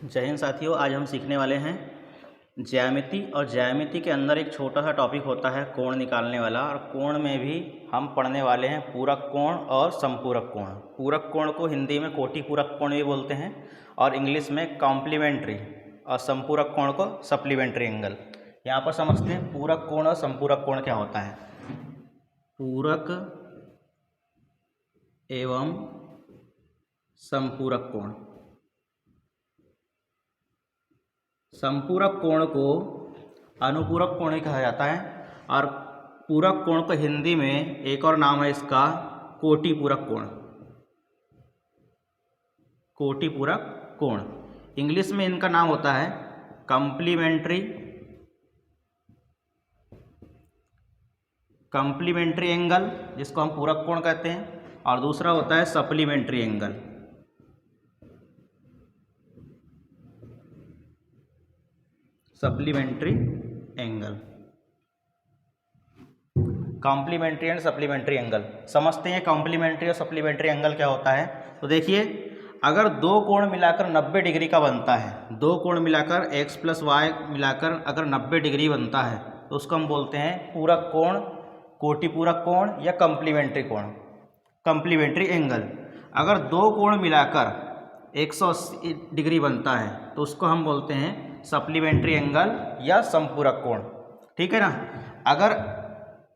जय हिंद साथियों, आज हम सीखने वाले हैं ज्यामिति। और ज्यामिति के अंदर एक छोटा सा टॉपिक होता है कोण निकालने वाला। और कोण में भी हम पढ़ने वाले हैं पूरक कोण और समपूरक कोण। पूरक कोण को हिंदी में कोटि पूरक कोण भी बोलते हैं और इंग्लिश में कॉम्प्लीमेंट्री, और समपूरक कोण को सप्लीमेंट्री एंगल। यहाँ पर समझते हैं पूरक कोण और समपूरक कोण क्या होता है। पूरक एवं समपूरक कोण। समपूरक कोण को अनुपूरक कोण कहा जाता है और पूरक कोण को हिंदी में एक और नाम है इसका कोटि पूरक कोण। कोटि पूरक कोण इंग्लिश में इनका नाम होता है कॉम्प्लीमेंट्री एंगल, जिसको हम पूरक कोण कहते हैं, और दूसरा होता है supplementary angle. Supplementary angle, complementary and supplementary angle. समझते हैं कॉम्प्लीमेंट्री और सप्लीमेंट्री एंगल क्या होता है। तो देखिए, अगर दो कोण मिलाकर 90 डिग्री का बनता है, दो कोण मिलाकर x प्लस वाई मिलाकर अगर 90 डिग्री बनता है तो उसको हम बोलते हैं पूरक कोण, कोटि पूरक कोण या कॉम्प्लीमेंट्री कोण, कॉम्प्लीमेंट्री एंगल। अगर दो कोण मिलाकर 180 डिग्री बनता है तो उसको हम बोलते हैं सप्लीमेंट्री एंगल या समपूरक कोण। ठीक है ना। अगर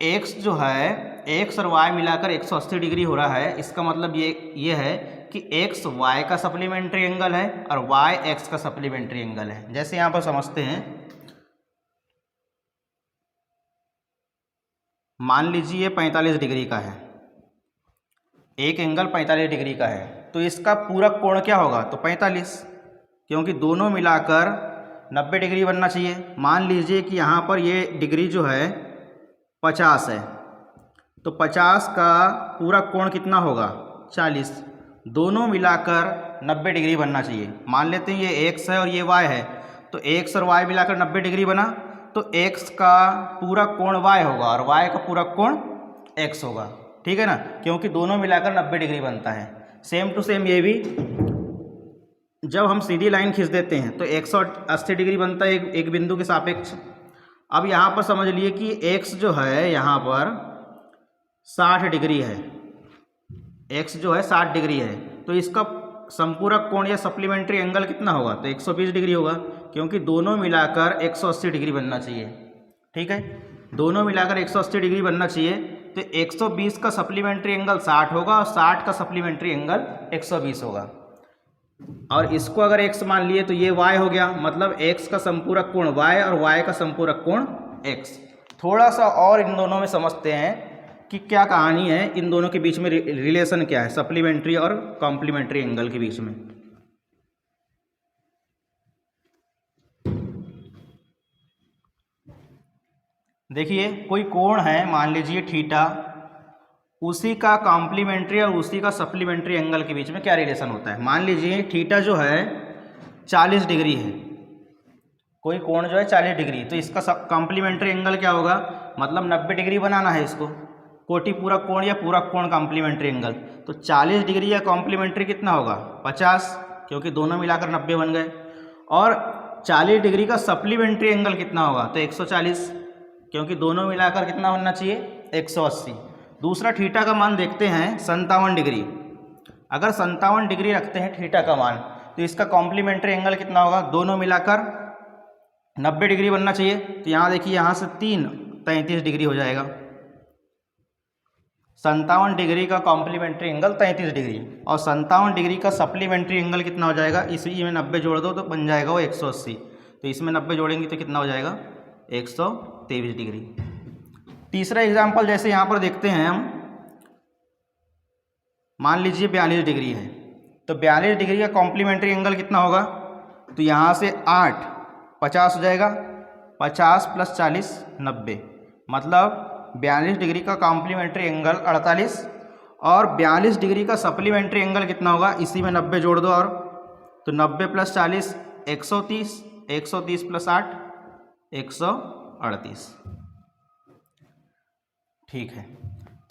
x जो है, x और y मिलाकर 180 डिग्री हो रहा है, इसका मतलब ये है कि x y का सप्लीमेंट्री एंगल है और y x का सप्लीमेंट्री एंगल है। जैसे यहाँ पर समझते हैं, मान लीजिए 45 डिग्री का है, एक एंगल 45 डिग्री का है, तो इसका पूरक कोण क्या होगा? तो 45, क्योंकि दोनों मिलाकर 90 डिग्री बनना चाहिए। मान लीजिए कि यहाँ पर ये डिग्री जो है 50 है, तो 50 का पूरक कोण कितना होगा? 40। दोनों मिलाकर 90 डिग्री बनना चाहिए। मान लेते हैं ये x है और ये y है, तो x और y मिलाकर 90 डिग्री बना, तो x का पूरक कोण y होगा और y का पूरक कोण x होगा। ठीक है ना, क्योंकि दोनों मिलाकर 90 डिग्री बनता है। सेम टू सेम ये भी, जब हम सीधी लाइन खींच देते हैं तो 180 डिग्री बनता है एक बिंदु के सापेक्ष। अब यहाँ पर समझ लिए कि x जो है यहाँ पर 60 डिग्री है, x जो है 60 डिग्री है, तो इसका समपूरक कोण या सप्लीमेंट्री एंगल कितना होगा? तो 120 डिग्री होगा, क्योंकि दोनों मिलाकर 180 डिग्री बनना चाहिए। ठीक है, दोनों मिलाकर 180 डिग्री बनना चाहिए, तो 120 का सप्लीमेंट्री एंगल 60 होगा और 60 का सप्लीमेंट्री एंगल 120 होगा। और इसको अगर x मान लिए तो ये y हो गया, मतलब x का संपूरक कोण y और y का संपूरक कोण x। थोड़ा सा और इन दोनों में समझते हैं कि क्या कहानी है, इन दोनों के बीच में रिलेशन क्या है, सप्लीमेंट्री और कॉम्प्लीमेंट्री एंगल के बीच में। देखिए, कोई कोण है, मान लीजिए थीटा, उसी का कॉम्प्लीमेंट्री और उसी का सप्लीमेंट्री एंगल के बीच में क्या रिलेशन होता है। मान लीजिए थीटा जो है 40 डिग्री है, कोई कोण जो है 40 डिग्री, तो इसका कॉम्प्लीमेंट्री एंगल क्या होगा? मतलब 90 डिग्री बनाना है इसको, कोटि पूरक कोण या पूरक कोण कॉम्प्लीमेंट्री एंगल। तो 40 डिग्री या कॉम्प्लीमेंट्री कितना होगा? 50, क्योंकि दोनों मिलाकर 90 बन गए। और 40 डिग्री का सप्लीमेंट्री एंगल कितना होगा? तो 140, क्योंकि दोनों मिलाकर कितना बनना चाहिए? 180। दूसरा थीटा का मान देखते हैं 57 डिग्री। अगर 57 डिग्री रखते हैं थीटा का मान, तो इसका कॉम्प्लीमेंट्री एंगल कितना होगा? दोनों मिलाकर 90 डिग्री बनना चाहिए। तो यहाँ देखिए, यहाँ से 3 33 डिग्री हो जाएगा। 57 डिग्री का कॉम्प्लीमेंट्री एंगल 33 डिग्री, और 57 डिग्री का सप्लीमेंट्री एंगल कितना हो जाएगा? इसी में 90 जोड़ दो तो बन जाएगा वो 180। तो इसमें 90 जोड़ेंगे तो कितना हो जाएगा? 123 डिग्री। तीसरा एग्जाम्पल जैसे यहाँ पर देखते हैं हम, मान लीजिए 42 डिग्री है, तो 42 डिग्री का कॉम्प्लीमेंट्री एंगल कितना होगा? तो यहाँ से 8 50 हो जाएगा, 50 प्लस 40 90, मतलब 42 डिग्री का कॉम्प्लीमेंट्री एंगल 48, और 42 डिग्री का सप्लीमेंट्री एंगल कितना होगा? इसी में 90 जोड़ दो, और तो 90 प्लस 40 130, 130 प्लस 8 138। ठीक है,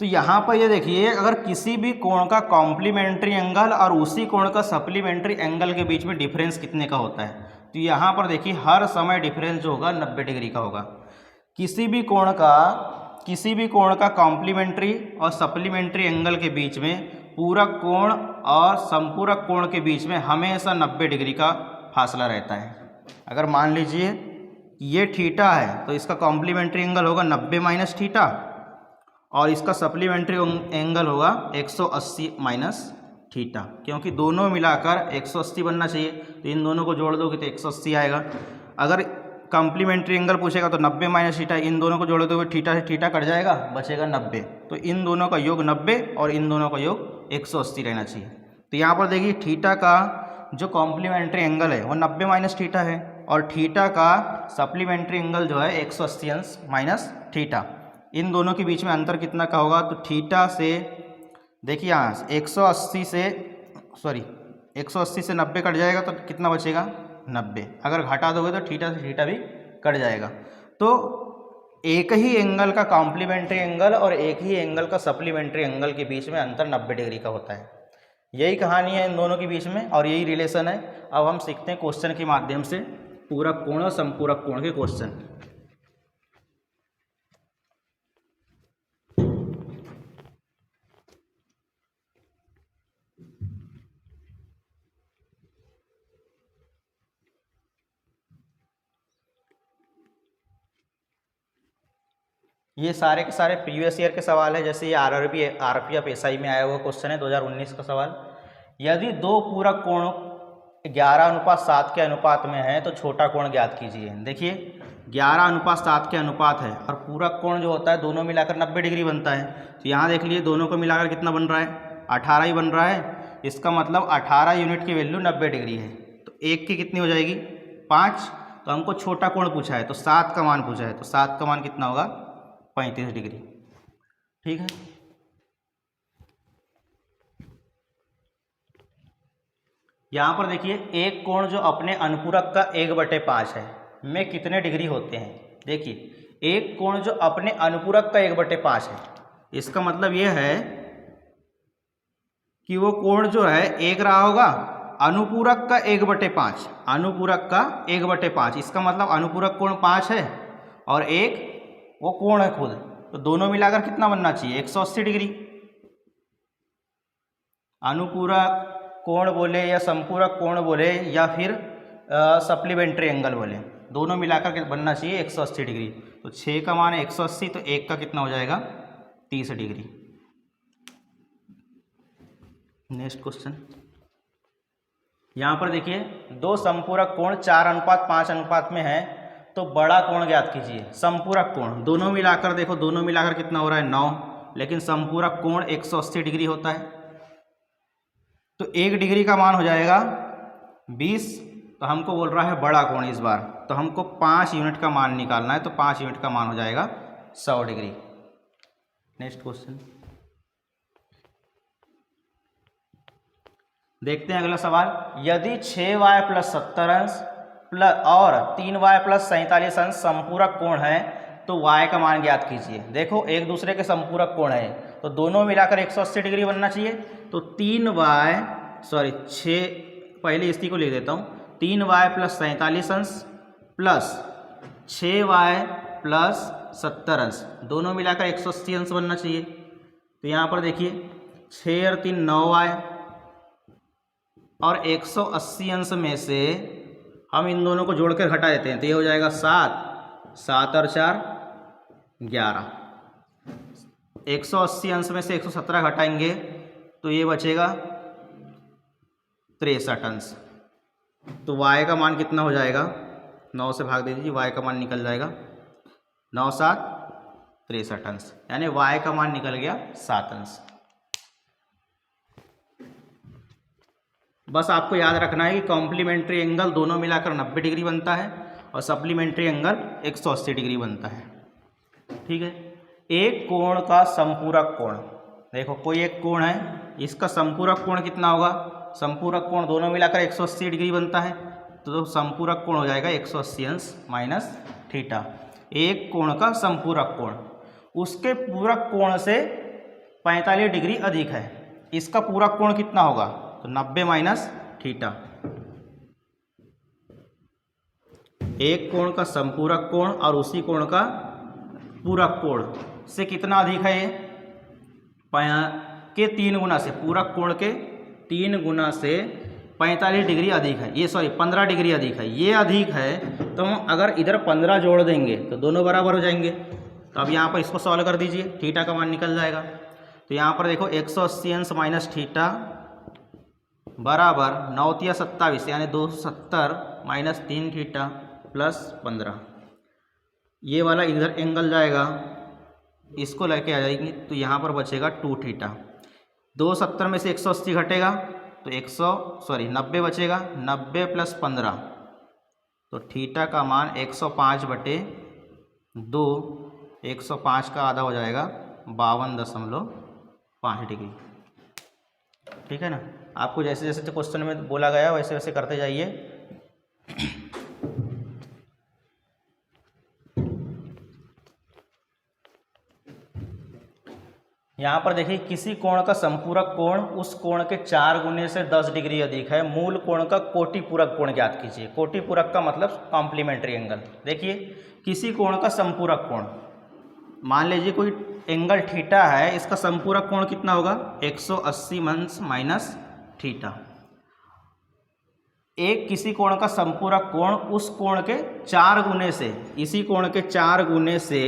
तो यहाँ पर ये देखिए, अगर किसी भी कोण का कॉम्प्लीमेंट्री एंगल और उसी कोण का सप्लीमेंट्री एंगल के बीच में डिफरेंस कितने का होता है, तो यहाँ पर देखिए हर समय डिफरेंस जो होगा 90 डिग्री का होगा। किसी भी कोण का कॉम्प्लीमेंट्री और सप्लीमेंट्री एंगल के बीच में पूरक कोण और संपूरक कोण के बीच में हमेशा 90 डिग्री का फासला रहता है। अगर मान लीजिए ये थीटा है तो इसका कॉम्प्लीमेंट्री एंगल होगा 90 माइनस थीटा और इसका सप्लीमेंट्री एंगल होगा 180 माइनस थीटा, क्योंकि दोनों मिलाकर 180 बनना चाहिए। तो इन दोनों को जोड़ दोगे तो 180 आएगा। अगर कॉम्प्लीमेंट्री एंगल पूछेगा तो 90 माइनस थीटा, इन दोनों को जोड़ दोगे थीटा से थीटा कट जाएगा, बचेगा 90। तो इन दोनों का योग 90 और इन दोनों का योग 180 रहना चाहिए। तो यहाँ पर देखिए थीटा का जो कॉम्प्लीमेंट्री एंगल है वो 90 माइनस थीटा है और थीटा का सप्लीमेंट्री एंगल जो है 180 अंश माइनस थीटा। इन दोनों के बीच में अंतर कितना का होगा, तो थीटा से देखिए यहाँ 180 से 90 कट जाएगा तो कितना बचेगा 90। अगर घटा दोगे तो थीटा से थीटा भी कट जाएगा। तो एक ही एंगल का कॉम्प्लीमेंट्री एंगल और एक ही एंगल का सप्लीमेंट्री एंगल के बीच में अंतर 90 डिग्री का होता है। यही कहानी है इन दोनों के बीच में और यही रिलेशन है। अब हम सीखते हैं क्वेश्चन के माध्यम से पूरक कोण और संपूरक कोण के क्वेश्चन। ये सारे के सारे प्रीवियस ईयर के सवाल है। जैसे ये आरआरबी एसआई में आया हुआ क्वेश्चन है 2019 का सवाल। यदि दो पूरक कोण 11:7 के अनुपात में है तो छोटा कोण ज्ञात कीजिए। देखिए 11:7 के अनुपात है और पूरक कोण जो होता है दोनों मिलाकर 90 डिग्री बनता है। तो यहाँ देख लीजिए दोनों को मिलाकर कितना बन रहा है, 18 ही बन रहा है। इसका मतलब 18 यूनिट की वैल्यू 90 डिग्री है। तो एक की कितनी हो जाएगी 5। तो हमको छोटा कोण पूछा है तो 7 का मान पूछा है, तो 7 का मान कितना होगा 35 डिग्री। ठीक है। यहाँ पर देखिए एक कोण जो अपने अनुपूरक का 1/5 है में कितने डिग्री होते हैं। देखिए एक कोण जो अपने अनुपूरक का 1/5 है, इसका मतलब ये है कि वो कोण जो है एक रहा होगा अनुपूरक का 1/5, अनुपूरक का 1/5। इसका मतलब अनुपूरक कोण 5 है और एक वो कोण है खुद। तो दोनों मिलाकर कितना बनना चाहिए 180 डिग्री। अनुपूरक कोण बोले या संपूरक कोण बोले या फिर सप्लीमेंट्री एंगल बोले, दोनों मिलाकर के बनना चाहिए 180 डिग्री। तो 6 का मान है 180, तो 1 का कितना हो जाएगा 30 डिग्री। Next question. यहाँ पर देखिए दो संपूरक कोण 4:5 अनुपात में है तो बड़ा कोण ज्ञात कीजिए। संपूरक कोण दोनों मिलाकर देखो, दोनों मिलाकर कितना हो रहा है 9, लेकिन संपूरक कोण 180 डिग्री होता है। तो 1 डिग्री का मान हो जाएगा 20। तो हमको बोल रहा है बड़ा कोण इस बार, तो हमको 5 यूनिट का मान निकालना है। तो 5 यूनिट का मान हो जाएगा 100 डिग्री। नेक्स्ट क्वेश्चन देखते हैं अगला सवाल। यदि 6y + 70 अंश और 3y + 47 अंश संपूरक कोण है तो y का मान ज्ञात कीजिए। देखो एक दूसरे के संपूरक कोण है तो दोनों मिलाकर 180 डिग्री बनना चाहिए। तो 6 पहले इसी को लिख देता हूँ, 3y + 47 अंश प्लस 6y + 70 अंश, दोनों मिलाकर 180 अंश बनना चाहिए। तो यहाँ पर देखिए 6 और 3 9y और 180 अंश में से हम इन दोनों को जोड़कर घटा देते हैं तो ये हो जाएगा 7 और 4 11। 180 अंश में से 117 घटाएंगे तो ये बचेगा 63 अंश। तो y का मान कितना हो जाएगा, 9 से भाग दे दीजिए, y का मान निकल जाएगा 9 7 63 अंश, यानी y का मान निकल गया 7 अंश। बस आपको याद रखना है कि कॉम्प्लीमेंट्री एंगल दोनों मिलाकर 90 डिग्री बनता है और सप्लीमेंट्री एंगल 180 डिग्री बनता है। ठीक है। एक कोण का संपूरक कोण, देखो कोई एक कोण है, इसका संपूरक कोण कितना होगा, संपूरक कोण दोनों मिलाकर 180 डिग्री बनता है। तो संपूरक कोण हो जाएगा 180 अंश माइनस थीटा। एक कोण का संपूरक कोण, उसके पूरक कोण से 45 डिग्री अधिक है। इसका पूरा कोण कितना होगा? तो 90 माइनस थीटा। एक कोण का संपूरक कोण और उसी कोण का पूरक कोण से कितना अधिक है? ये के 3 गुना से, पूरक कोण के 3 गुना से 45 डिग्री अधिक है। ये 15 डिग्री अधिक है। ये अधिक है तो हम अगर इधर 15 जोड़ देंगे तो दोनों बराबर हो जाएंगे। तो अब यहाँ पर इसको सॉल्व कर दीजिए, थीटा का मान निकल जाएगा। तो यहाँ पर देखो 180 अंश माइनस थीटा बराबर 9 तिया 27 यानी 270 माइनस 3 थीटा प्लस 15। ये वाला इधर एंगल जाएगा, इसको लेके आ जाएंगे तो यहाँ पर बचेगा 2 थीटा। 270 में से 180 घटेगा तो 90 बचेगा। 90 प्लस 15 तो थीटा का मान 105/2, 105 का आधा हो जाएगा 52.5 डिग्री। ठीक है ना। आपको जैसे जैसे क्वेश्चन में बोला गया वैसे वैसे करते जाइए। यहाँ पर देखिए किसी कोण का संपूरक कोण उस कोण के 4 गुने से 10 डिग्री अधिक है। मूल कोण का कोटि पूरक कोण ज्ञात कीजिए। कोटि पूरक का मतलब कॉम्प्लीमेंट्री एंगल। देखिए किसी कोण का संपूरक कोण, मान लीजिए कोई एंगल थीटा है, इसका संपूरक कोण कितना होगा? 180 अंश माइनस थीटा। एक किसी कोण का संपूरक कोण उस कोण के 4 गुने से, इसी कोण के 4 गुने से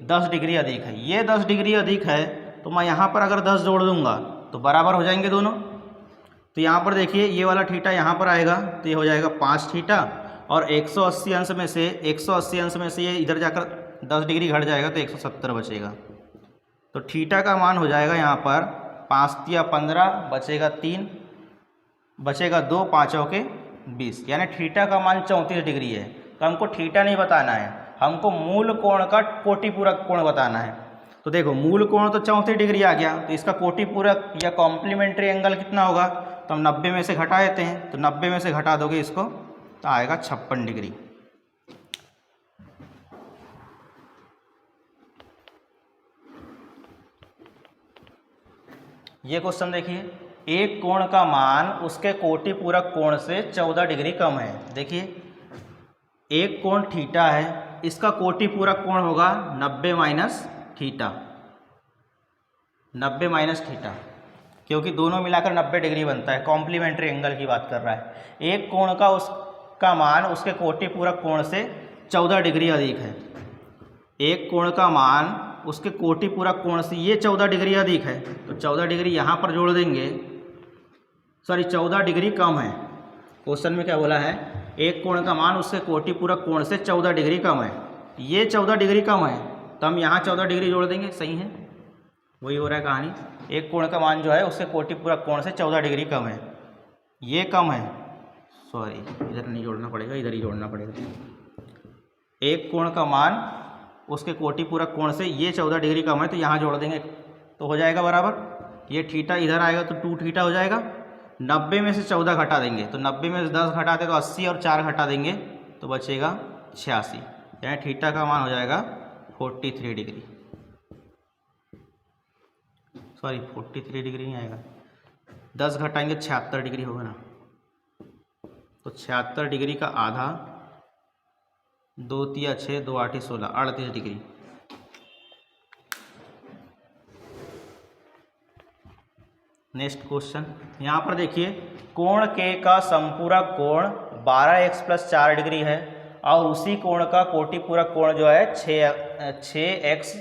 10 डिग्री अधिक है। ये 10 डिग्री अधिक है तो मैं यहाँ पर अगर 10 जोड़ दूंगा तो बराबर हो जाएंगे दोनों। तो यहाँ पर देखिए ये वाला थीटा यहाँ पर आएगा तो ये हो जाएगा 5 थीटा और 180 अंश में से ये इधर जाकर 10 डिग्री घट जाएगा तो 170 बचेगा। तो थीटा का मान हो जाएगा यहाँ पर 5 तिया 15 बचेगा 3 बचेगा 2, 5 के 20 यानी थीटा का मान 34 डिग्री है। तो हमको थीटा नहीं बताना है, हमको मूल कोण का कोटि पूरक कोण बताना है। तो देखो मूल कोण तो 34 डिग्री आ गया, तो इसका कोटि पूरक या कॉम्प्लीमेंट्री एंगल कितना होगा? तो हम 90 में से घटा देते हैं। तो 90 में से घटा दोगे इसको तो आएगा 56 डिग्री। ये क्वेश्चन देखिए, एक कोण का मान उसके कोटि पूरक कोण से 14 डिग्री कम है। देखिए एक कोण थीटा है, इसका कोटि पूरक कोण होगा 90 माइनस थीटा। 90 माइनस थीटा क्योंकि दोनों मिलाकर 90 डिग्री बनता है। कॉम्प्लीमेंट्री एंगल की बात कर रहा है। एक कोण का उसका मान उसके कोटि पूरक कोण से 14 डिग्री अधिक है। एक कोण का मान उसके कोटि पूरक कोण से ये 14 डिग्री अधिक है तो 14 डिग्री यहाँ पर जोड़ देंगे, 14 डिग्री कम है। क्वेश्चन में क्या बोला है? एक कोण का मान उसके कोटि पूरक कोण से 14 डिग्री कम है। ये 14 डिग्री कम है तो हम यहाँ 14 डिग्री जोड़ देंगे। सही है, वही हो रहा है कहानी। एक कोण का मान जो है उसके कोटि पूरक कोण से 14 डिग्री कम है। ये कम है, इधर नहीं जोड़ना पड़ेगा, इधर ही जोड़ना पड़ेगा। एक कोण का मान उसके कोटि पूरक कोण से ये 14 डिग्री कम है तो यहाँ जोड़ देंगे तो हो जाएगा बराबर। ये थीटा इधर आएगा तो 2 थीटा हो जाएगा। 90 में से 14 घटा देंगे तो 90 में से 10 घटाते तो 80 और 4 घटा देंगे तो बचेगा 86 यानी थीटा का मान हो जाएगा 43 डिग्री। 43 डिग्री नहीं आएगा, 10 घटाएंगे 76 डिग्री होगा ना। तो 76 डिग्री का आधा 2 तिया 6, 2 8 16, 38 डिग्री। नेक्स्ट क्वेश्चन यहाँ पर देखिए, कोण के का संपूरक कोण 12x + 4 डिग्री है और उसी कोण का कोटि पूरक कोण जो है 6x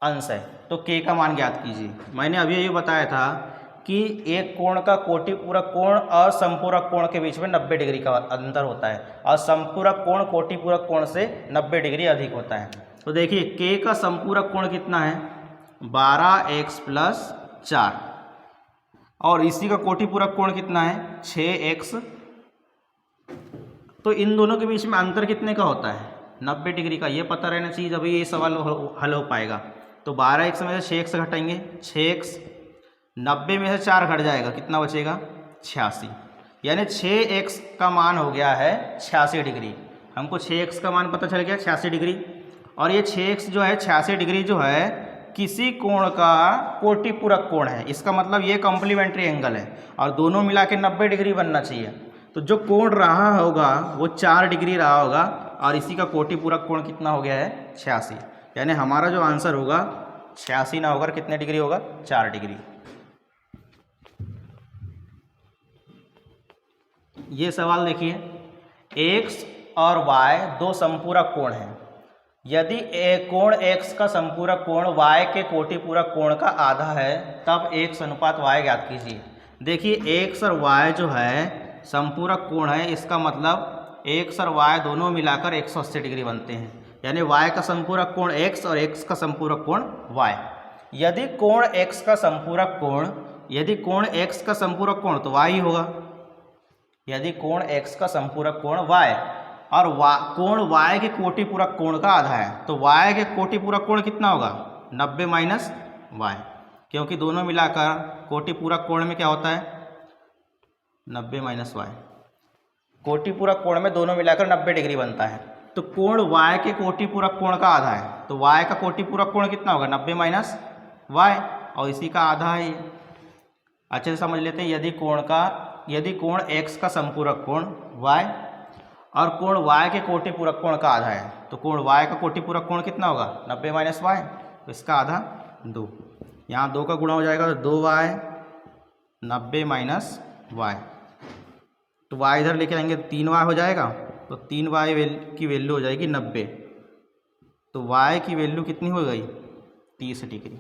अंश है। तो k का मान ज्ञात कीजिए। मैंने अभी ये बताया था कि एक कोण का कोटि पूरक कोण और संपूरक कोण के बीच में 90 डिग्री का अंतर होता है और संपूरक कोण कोटि पूरक कोण से 90 डिग्री अधिक होता है। तो देखिए k का संपूरक कोण कितना है? 12x + 4 और इसी का कोटि पूरक कोण कितना है? 6x। तो इन दोनों के बीच में अंतर कितने का होता है? 90 डिग्री का। ये पता रहना चाहिए जब ये सवाल हल हो पाएगा। तो 12x में से 6x घटाएंगे, 6x। 90 में से 4 घट जाएगा, कितना बचेगा? 86 यानी 6x का मान हो गया है 86 डिग्री। हमको 6x का मान पता चल गया 86 डिग्री। और ये 6x जो है 86 डिग्री जो है किसी कोण का कोटि पूरक कोण है, इसका मतलब ये कॉम्प्लीमेंट्री एंगल है और दोनों मिला के 90 डिग्री बनना चाहिए। तो जो कोण रहा होगा वो 4 डिग्री रहा होगा और इसी का कोटि पूरक कोण कितना हो गया है 86। यानी हमारा जो आंसर होगा 86 ना होकर कितने डिग्री होगा 4 डिग्री। ये सवाल देखिए, x और y दो समपूरक कोण हैं। यदि कोण x का समपूरक कोण y के कोटि पूरक कोण का आधा है तब x अनुपात y ज्ञात कीजिए। देखिए x और y जो है समपूरक कोण है, इसका मतलब x और y दोनों मिलाकर 180 डिग्री बनते हैं। यानी y का समपूरक कोण x और x का समपूरक कोण y। यदि कोण x का समपूरक कोण x का समपूरक कोण तो y ही होगा। यदि कोण x का समपूरक कोण y और कोण y के कोटि पूरक कोण का आधा है तो y के कोटि पूरक कोण कितना होगा 90 माइनस y, क्योंकि दोनों मिलाकर कोटि पूरक कोण में क्या होता है 90 माइनस y। कोटि पूरक कोण में दोनों मिलाकर 90 डिग्री बनता है। तो कोण y के कोटि पूरक कोण का आधा है तो y का कोटि पूरक कोण कितना होगा 90 माइनस y और इसी का आधा है ये। अच्छे से समझ लेते हैं। यदि कोण x का समपूरक कोण y और कोण y के कोटि पूरक कोण का आधा है तो कोण y का कोटि पूरक कोण कितना होगा 90 माइनस y, तो इसका आधा 2। यहाँ 2 का गुणा हो जाएगा तो 2y 90 माइनस y, तो y इधर लेके आएंगे तो 3y हो जाएगा, तो 3y की वैल्यू हो जाएगी 90। तो y की वैल्यू कितनी हो गई 30 डिग्री।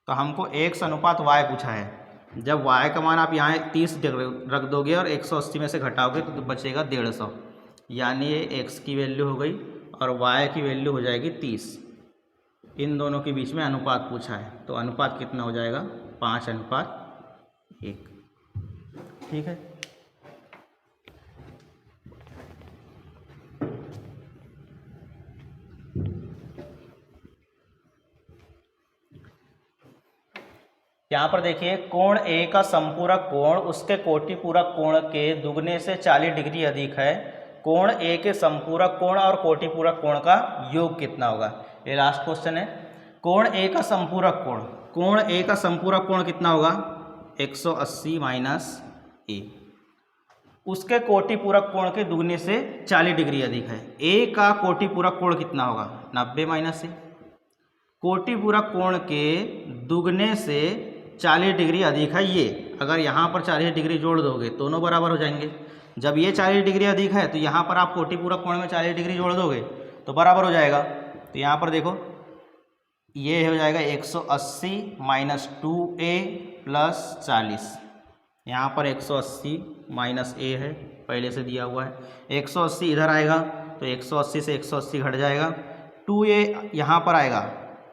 तो हमको x अनुपात y पूछा है। जब y का मान आप यहाँ 30 रख दोगे और 180 में से घटाओगे तो बचेगा 150, यानी ये x की वैल्यू हो गई और y की वैल्यू हो जाएगी 30। इन दोनों के बीच में अनुपात पूछा है तो अनुपात कितना हो जाएगा 5:1। ठीक है। यहाँ पर देखिए, कोण A का संपूरक कोण उसके कोटि पूरक कोण के दुगने से 40 डिग्री अधिक है। कोण A के संपूरक कोण और कोटि पूरक कोण का योग कितना होगा। ये लास्ट क्वेश्चन है। कोण A का संपूरक कोण कितना होगा 180 माइनस A। उसके कोटि पूरक कोण के दुगने से 40 डिग्री अधिक है। A का कोटि पूरक कोण कितना होगा 90 माइनस A। कोटि पूरक कोण के दुगने से 40 डिग्री अधिक है ये। अगर यहाँ पर 40 डिग्री जोड़ दोगे दोनों बराबर हो जाएंगे। जब ये 40 डिग्री अधिक है तो यहाँ पर आप कोटि पूरक कोण में 40 डिग्री जोड़ दोगे तो बराबर हो जाएगा। तो यहाँ पर देखो ये हो जाएगा 180 माइनस 2a प्लस 40। यहाँ पर 180 माइनस a है, पहले से दिया हुआ है। 180 इधर आएगा तो 180 से 180 घट जाएगा। 2a यहाँ पर आएगा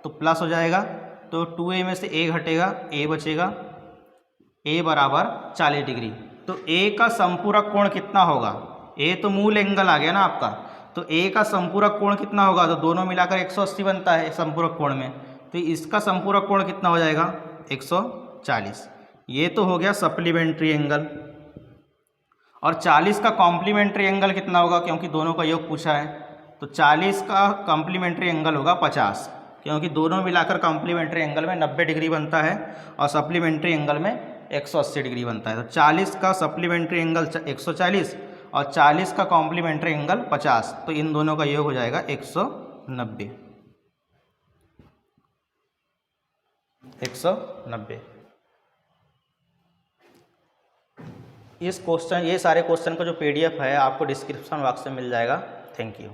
तो प्लस हो जाएगा, तो 2a में से a घटेगा, a बचेगा। a बराबर 40 डिग्री। तो a का संपूरक कोण कितना होगा, a तो मूल एंगल आ गया ना आपका, तो a का संपूरक कोण कितना होगा, तो दोनों मिलाकर 180 बनता है संपूरक कोण में, तो इसका संपूरक कोण कितना हो जाएगा 140। ये तो हो गया सप्लीमेंट्री एंगल। और 40 का कॉम्प्लीमेंट्री एंगल कितना होगा, क्योंकि दोनों का योग पूछा है, तो 40 का कॉम्प्लीमेंट्री एंगल होगा 50, क्योंकि दोनों मिलाकर कॉम्प्लीमेंट्री एंगल में 90 डिग्री बनता है और सप्लीमेंट्री एंगल में 180 डिग्री बनता है। तो 40 का सप्लीमेंट्री एंगल 140 और 40 का कॉम्प्लीमेंट्री एंगल 50, तो इन दोनों का योग हो जाएगा 190। 190। ये सारे क्वेश्चन का जो PDF है आपको डिस्क्रिप्शन बॉक्स में मिल जाएगा। Thank you.